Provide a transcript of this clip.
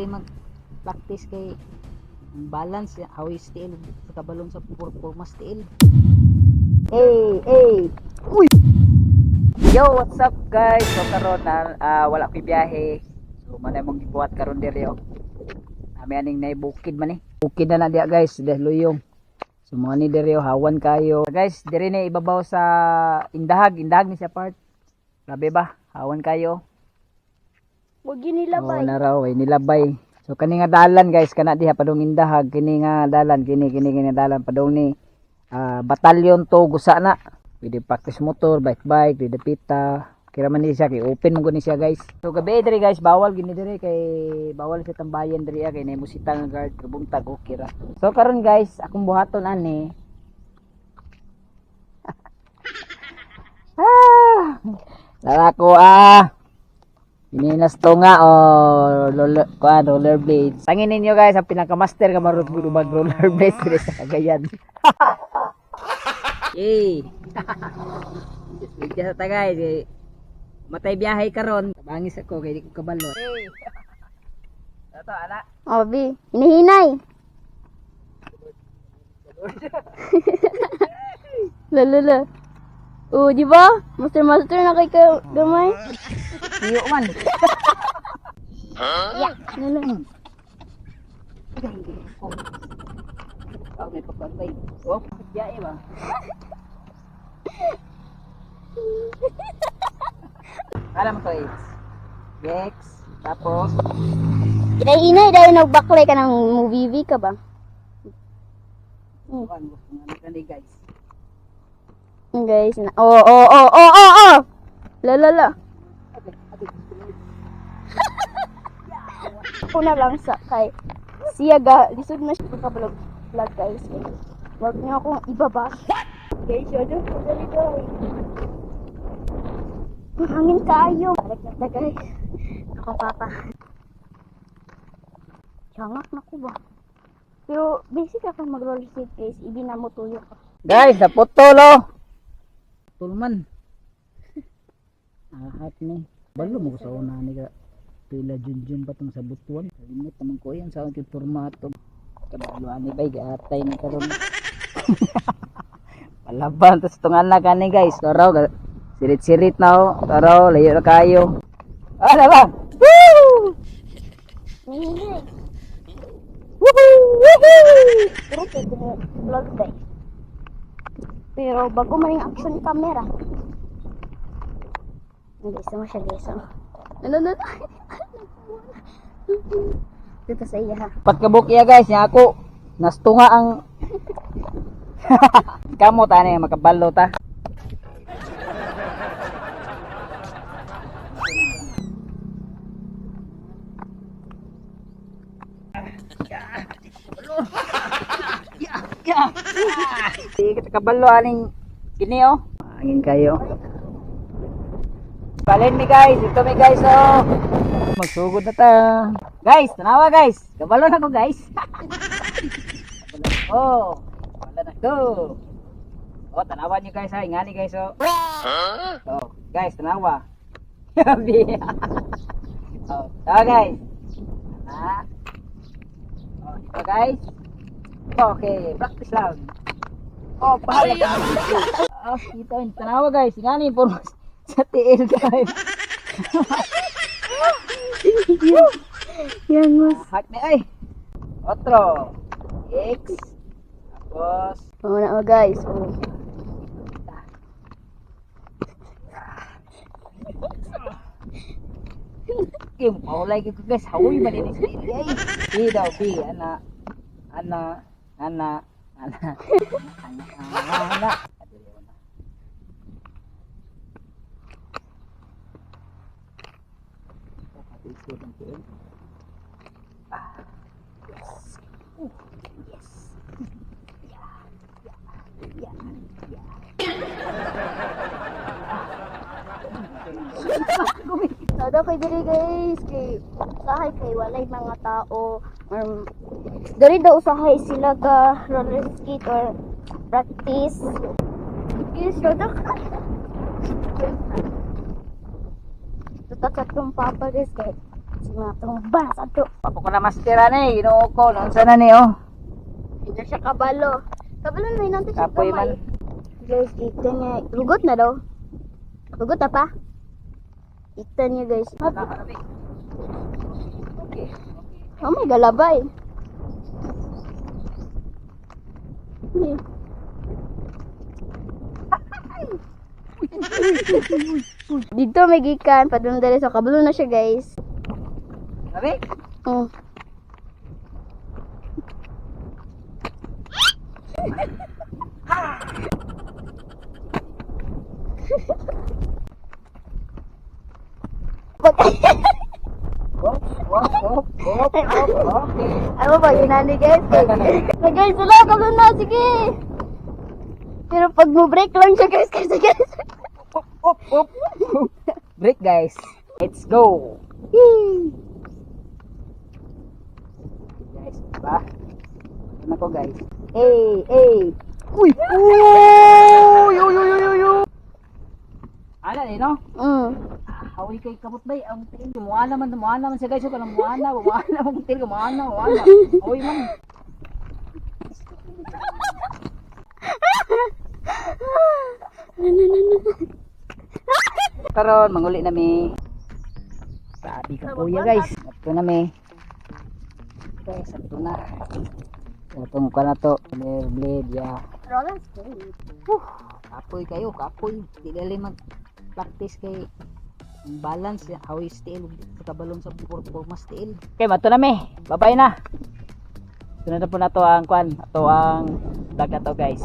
diri mag practice kay balance how is still sa kabalong sa purpose still. Hey. Uy. Yo, what's up guys? So karon na wala ko biyahe. So man mong gibuhat karon diri oh. Ami aning nay bukid man Bukid na diya guys, luyong. So mga ni diri oh, hawan kayo. Guys, diri na ibabaw sa indahag ni siya part. Grabe ba? Hawan kayo. Wag nilabay. Oh, naraw ay nilabay. So kani nga dalan guys, kana diha padung indahag, kini nga dalan, kini nga dalan padung ni batalyon to gusa na. Pwede practice motor, bike, di dapita. Kira man ni siya kay open mo gani siya guys. So gabi diri guys, bawal gini diri kay bawal sa tambayan diri kay nay musita nga guard kabungtag okay ra. So karon guys, akong buhaton ani. Lalako ininas to nga rollerblades. Tangin ninyo guys, ang pinaka-master ka marunong mag rollerblades diri sa Cagayan. Yay! Just sa guys, matay biyahe karon. Bangis ako kay di ko kabalo. Hey. Ato ana. Obi, hinihinay. Lala. Oh, di ba? Master na kay ka gamay. Iyo man. Yeah, lala. Oh, may pagbantay. Oh, biyahe ba? Alam ko X, tapos Inay dahil nagbaklay ka ng movie ka ba? guys. Guys, na oh. Lala. Ako na lang sa kay siya lisod na siya pagkabalog vlog guys. Wag niyo akong ibaba. Guys, yun dito. Hangin kayo. Balik na guys. Ako papa. Sangak na ko ba? Pero basic ako mag-roller skate guys. Ibina mo tuyo ko. Guys, naputolo. Tulman. Ahat ni. Balo mo ko sa una ni ka. Pila junjun pa tong sa butuan. Kalimot naman ko yan sa aking formato. Kabalo ani bay gatay ni karon. Palaban tas tong anak ani guys. Taraw sirit-sirit na oh. Taraw layo na kayo. Ano ba? Woo! Vlog day. Pero bago man yung action camera. Guys, mo siya guys. Ano? Dito sa iya ha. Pagkabuk iya guys, nya ako nastunga ang kamo ta ni makabalo ta. Di kita kabalo aning kini oh. Angin kayo. Balin mi guys, ito mi guys oh. Magsugod na ta. Guys, tanawa guys. Kabalo na ko guys. Oh, wala na ko. Oh, tanawa niyo guys ha, ingani guys oh. Oh, guys, tanawa. Yabi. Oh, tawa guys. Oh, ito guys. Okay, practice lang. Oh, bahala ka. Oh, ito yun. Tanawa guys, ingani po sa tiil guys. Yan mas. Hack ni ay. Otro. X. Tapos. Oo na guys. Oh. Kim, maulay ko guys. Hawi malinis ko ay. B daw, B. Ana. Sada kay diri guys kay usahay kay walay mga tao diri daw usahay sila ka roller skate or practice. Guys, sada ka. Tutak sa tong papa guys kay Si mga tumba sa to. Papo ko na mastera ni, ginoo ko, noon sana ni oh. Hindi siya kabalo. Kabalo na yun natin siya Kapoy man. Guys, kita niya. Hugot na daw. Hugot na pa. Kita niya guys. Okay. Oh my galabay. Dito may gikan. Padung dali sa kabalo na siya guys. Sabi? Mm. Okay. Ano ba yun nani guys? Guys, sila kabalo na. Sige. Pero pag mo break lang siya guys. Kasi guys. Op. Break guys. Let's go. Guys, diba? Ano ko guys? Uy! Uy! Ano eh, no? Awi kay kabot bay, ang tingin muana man siya guys, kanang muana man tingin muana. Awi man. Karon manguli na mi. Sabi ka kuya guys. Ito na mi. Guys, ito na. Itong ko na to. Blade ya. Roller skate. Kapoy kayo, kapoy. Di dali mag-practice kay balance, how is steel, kabalong sa forma steel. Okay, mato na mi. Bye-bye na. Sunod na po na to ang kwan. Ito ang vlog na to guys.